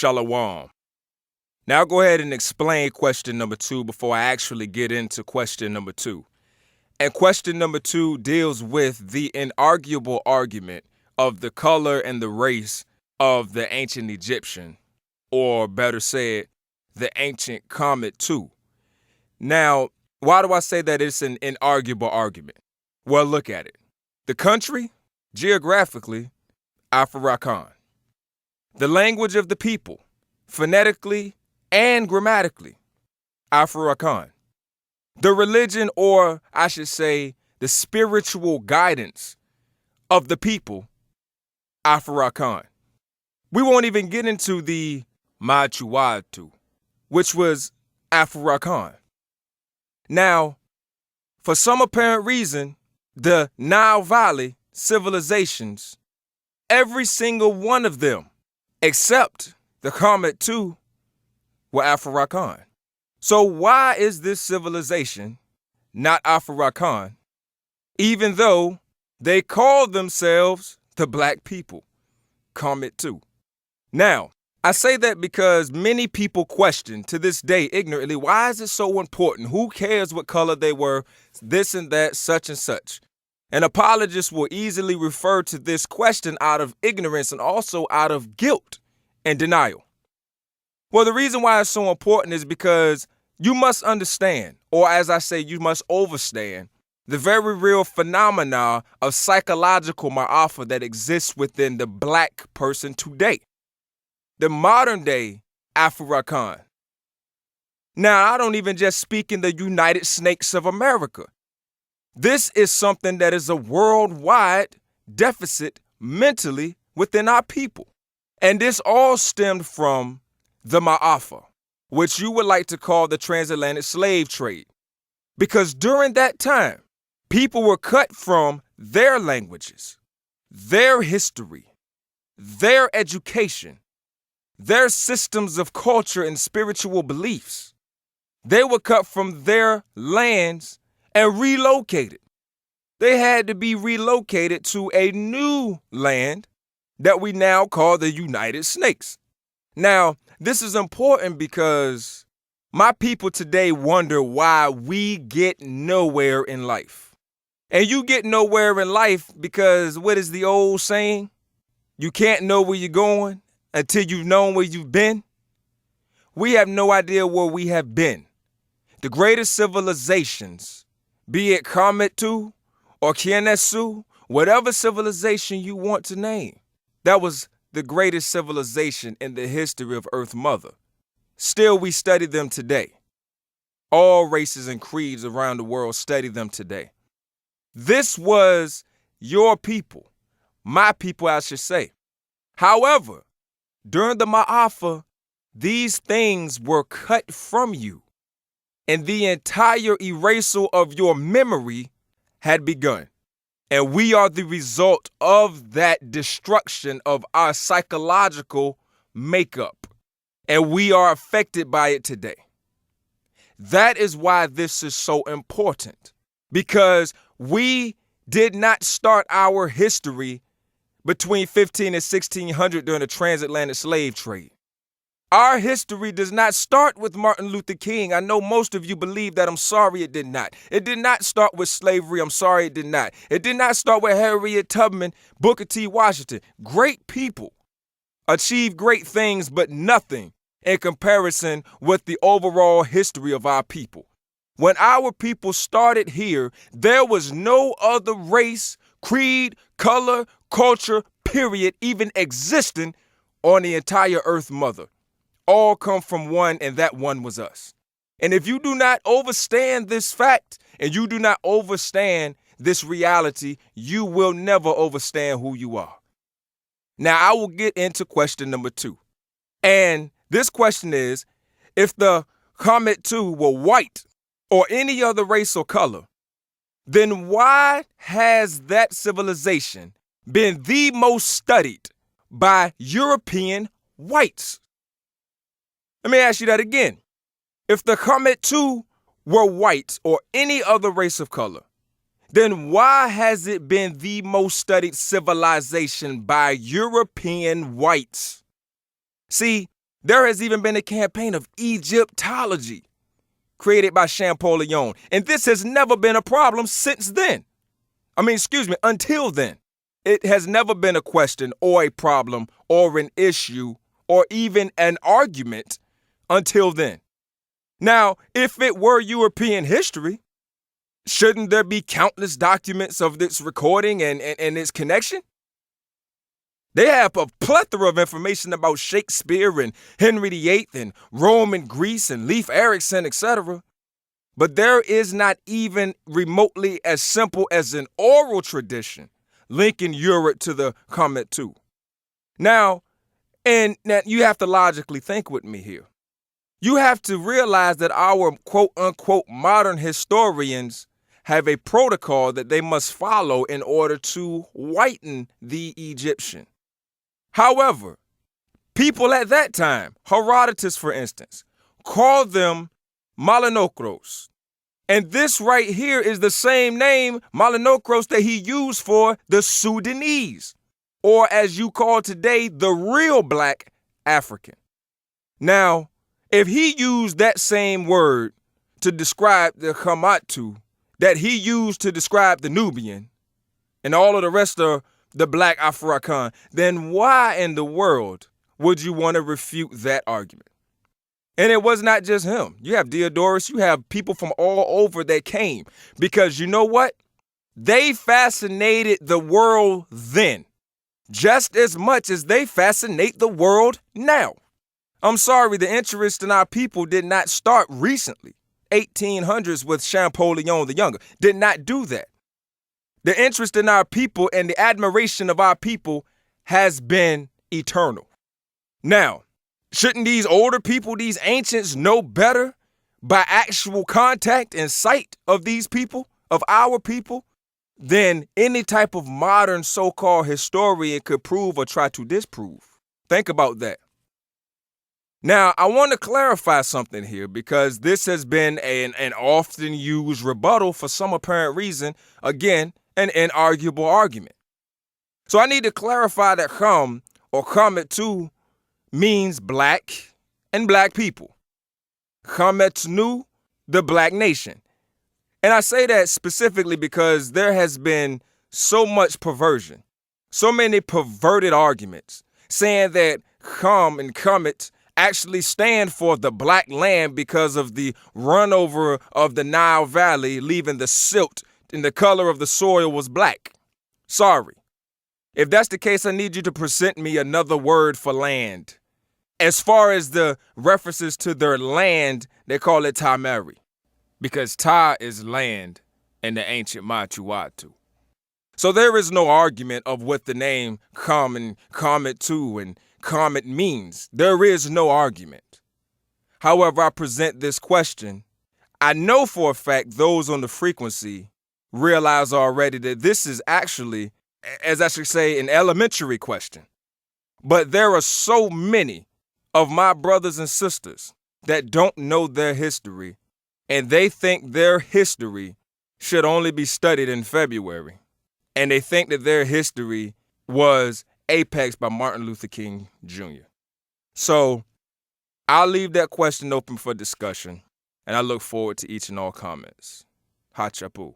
Shalom. Now go ahead and explain question number 2 before I actually get into question number 2. And question number 2 deals with the inarguable argument of the color and the race of the ancient Egyptian, or better said, the ancient Khemtu. Now, why do I say that it's an inarguable argument? Well, look at it. The country, geographically, Afu-Ra-Ka. The language of the people, phonetically and grammatically, Afu-Ra-Ka. The religion, or I should say, the spiritual guidance of the people, Afu-Ra-Ka. We won't even get into the Khama'ati'wao, which was Afu-Ra-Ka. Now, for some apparent reason, the Nile Valley civilizations, every single one of them, except the Khemtu, were Afu-Ra-Ka. So why is this civilization not Afu-Ra-Ka, even though they call themselves the black people, Khemtu? Now, I say that because many people question to this day ignorantly, why is it so important? Who cares what color they were, this and that, such and such? An apologist will easily refer to this question out of ignorance and also out of guilt and denial. Well, the reason why it's so important is because you must understand, or as I say, you must understand, the very real phenomena of psychological ma'afa that exists within the black person today. The modern day Afu-Ra-Ka. Now, I don't even just speak in the United Snakes of America. This is something that is a worldwide deficit mentally within our people. And this all stemmed from the ma'afa, which you would like to call the transatlantic slave trade. Because during that time, people were cut from their languages, their history, their education, their systems of culture and spiritual beliefs. They were cut from their lands and relocated. They had to be relocated to a new land that we now call the United Snakes. Now, this is important because my people today wonder why we get nowhere in life. And you get nowhere in life because what is the old saying? You can't know where you're going until you've known where you've been. We have no idea where we have been. The greatest civilizations, be it Khemtu or Khemtu, whatever civilization you want to name, that was the greatest civilization in the history of Earth Mother. Still, we study them today. All races and creeds around the world study them today. This was your people, my people, I should say. However, during the ma'afa, these things were cut from you, and the entire erasal of your memory had begun. And we are the result of that destruction of our psychological makeup. And we are affected by it today. That is why this is so important. Because we did not start our history between 15 and 1600 during the transatlantic slave trade. Our history does not start with Martin Luther King. I know most of you believe that. I'm sorry it did not. It did not start with slavery. I'm sorry it did not. It did not start with Harriet Tubman, Booker T. Washington. Great people achieved great things, but nothing in comparison with the overall history of our people. When our people started here, there was no other race, creed, color, culture, period, even existing on the entire Earth Mother. All come from one, and that one was us. And if you do not understand this fact, and you do not understand this reality, you will never understand who you are. Now, I will get into question number 2. And this question is, if the Khemtu were white or any other race or color, then why has that civilization been the most studied by European whites? Let me ask you that again. If the Khemtu were white or any other race of color, then why has it been the most studied civilization by European whites? See, There has even been a campaign of Egyptology created by Champollion, and this has never been a problem since then. Until then. It has never been a question or a problem or an issue or even an argument until then. Now, if it were European history, shouldn't there be countless documents of this recording and its connection? They have a plethora of information about Shakespeare and Henry VIII and Rome and Greece and Leif Erikson, etc. But there is not even remotely as simple as an oral tradition linking Europe to the Khemtu. Now you have to logically think with me here. You have to realize that our quote-unquote modern historians have a protocol that they must follow in order to whiten the Egyptian. However, people at that time, Herodotus for instance, called them Malinokros. And this right here is the same name, Malinokros, that he used for the Sudanese, or as you call today, the real black African. Now, if he used that same word to describe the Khemtu that he used to describe the Nubian and all of the rest of the black Afu-Ra-Ka, then why in the world would you want to refute that argument? And it was not just him. You have Diodorus, you have people from all over that came. Because you know what? They fascinated the world then, just as much as they fascinate the world now. I'm sorry, the interest in our people did not start recently. 1800s with Champollion the Younger did not do that. The interest in our people and the admiration of our people has been eternal. Now, shouldn't these older people, these ancients, know better by actual contact and sight of these people, of our people, than any type of modern so-called historian could prove or try to disprove? Think about that. Now, I want to clarify something here because this has been an often used rebuttal for some apparent reason, again, an inarguable argument. So I need to clarify that Kham or Khemtu means black and black people. Khama'ati'wao, the black nation. And I say that specifically because there has been so much perversion, so many perverted arguments saying that Kham and Khamat actually stand for the black land because of the runover of the Nile Valley, leaving the silt and the color of the soil was black. Sorry. If that's the case, I need you to present me another word for land. As far as the references to their land, they call it Tamari, because Ta is land in the ancient Matuatu. So there is no argument of what the name Kham and Khemtu and Khamat means. There is no argument. However, I present this question. I know for a fact those on the frequency realize already that this is actually, as I should say, an elementary question. But there are so many of my brothers and sisters that don't know their history, and they think their history should only be studied in February. And they think that their history was apexed by Martin Luther King Jr. So I'll leave that question open for discussion, and I look forward to each and all comments. Ha chapu.